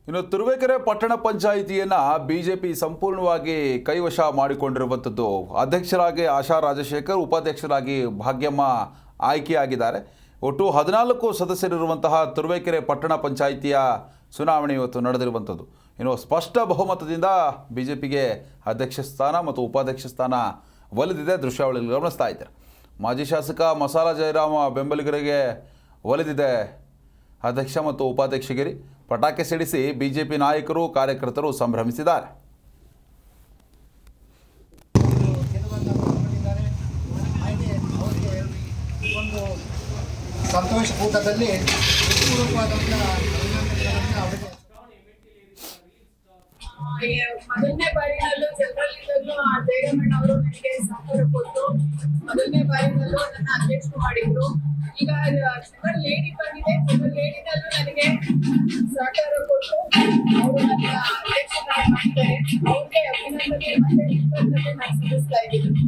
ಇನ್ನು ತುರುವೇಕೆರೆ ಪಟ್ಟಣ ಪಂಚಾಯಿತಿಯನ್ನು ಬಿಜೆಪಿ ಸಂಪೂರ್ಣವಾಗಿ ಕೈವಶ ಮಾಡಿಕೊಂಡಿರುವಂಥದ್ದು. ಅಧ್ಯಕ್ಷರಾಗಿ ಆಶಾ ರಾಜಶೇಖರ್, ಉಪಾಧ್ಯಕ್ಷರಾಗಿ ಭಾಗ್ಯಮ್ಮ ಆಯ್ಕೆಯಾಗಿದ್ದಾರೆ. ಒಟ್ಟು 14 ಸದಸ್ಯರಿರುವಂತಹ ತುರುವೇಕೆರೆ ಪಟ್ಟಣ ಪಂಚಾಯಿತಿಯ ಚುನಾವಣೆ ಇವತ್ತು ನಡೆದಿರುವಂಥದ್ದು. ಇನ್ನು ಸ್ಪಷ್ಟ ಬಹುಮತದಿಂದ ಬಿಜೆಪಿಗೆ ಅಧ್ಯಕ್ಷ ಸ್ಥಾನ ಮತ್ತು ಉಪಾಧ್ಯಕ್ಷ ಸ್ಥಾನ ಒಲಿದಿದೆ. ದೃಶ್ಯಾವಳಿಯಲ್ಲಿ ಗಮನಿಸ್ತಾ ಇದ್ದಾರೆ. ಮಾಜಿ ಶಾಸಕ ಮಸಾಲ ಜಯರಾಮ ಬೆಂಬಲಿಗರಿಗೆ ಒಲಿದಿದೆ ಅಧ್ಯಕ್ಷ ಮತ್ತು ಉಪಾಧ್ಯಕ್ಷಗಿರಿ. ಪಟಾಕಿ ಸಿಡಿಸಿ ಬಿಜೆಪಿ ನಾಯಕರು ಕಾರ್ಯಕರ್ತರು ಸಂಭ್ರಮಿಸಿದ್ದಾರೆ. ಸಂತೋಷ ಕೂಟದಲ್ಲಿ ಮೊದಲನೇ ಬಾರಿನಲ್ಲೂ ಜನರಲ್ಲಿದ್ದಲ್ಲೂ ಜಯರಾಮಣ್ಣವರು ನನಗೆ ಸಹಕಾರ ಕೊಟ್ಟು ಮೊದಲನೇ ಬಾರಿನಲ್ಲೂ ನನ್ನ ಅಧ್ಯಕ್ಷ ಮಾಡಿದ್ರು. ಈಗ ಜನರಲ್ ಲೇಡಿ ಬಂದಿದೆ, ಜನರಲ್ ಲೇಡಿನಲ್ಲೂ ನನಗೆ ಸಹಕಾರ ಕೊಟ್ಟು ಅವರು ನನ್ನ ಅಧ್ಯಕ್ಷರಾಗಿ ಮಾಡಿದ್ದಾರೆ. ಅವ್ರಿಗೆ ಅಭಿನಂದನೆ ಮತ್ತೆ ಕೃತಜ್ಞತೆ ನಾನು ಸಲ್ಲಿಸ್ತಾ ಇದ್ದೀನಿ.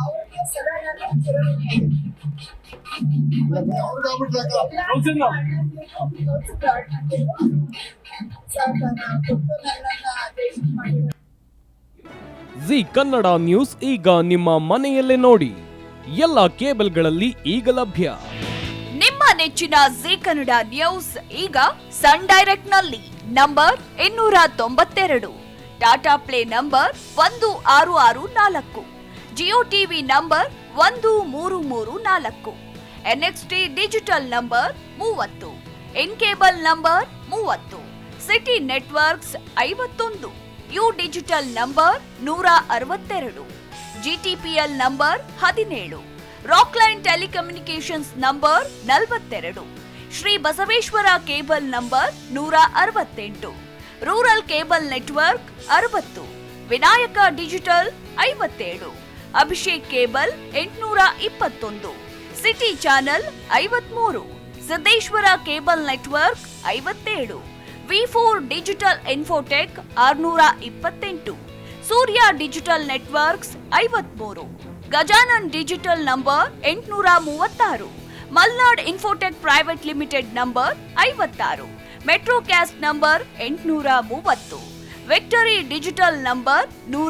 ಅವ್ರಿಗೆ ಸದಾ ನಾನು ಚಿರಋಣಿ. ಜಿ ಕನ್ನಡ ನ್ಯೂಸ್ ಈಗ ನಿಮ್ಮ ಮನೆಯಲ್ಲೇ ನೋಡಿ. ಎಲ್ಲ ಕೇಬಲ್ಗಳಲ್ಲಿ ಈಗ ಲಭ್ಯ. ನಿಮ್ಮ ನೆಚ್ಚಿನ ಜಿ ಕನ್ನಡ ನ್ಯೂಸ್ ಈಗ ಸನ್ ಡೈರೆಕ್ಟ್ ನಲ್ಲಿ number 292, Tata play number 1664, Jio TV number 1334, NXT digital number 30, N cable number 30, city networks 51, U digital number 162, GTPL number 17, Rockline telecommunications number 42, Shri Basaveshwara cable number 168, rural cable network 60, Vinayaka digital 57, Abhishek cable 821, city channel 53, Siddeshwara cable network 57, ವಿ4 digital infotech 628, Surya digital networks 53, Gajanan digital number 836, Malnad Infotech private limited number 56, metro caste number 830, victory digital number 100.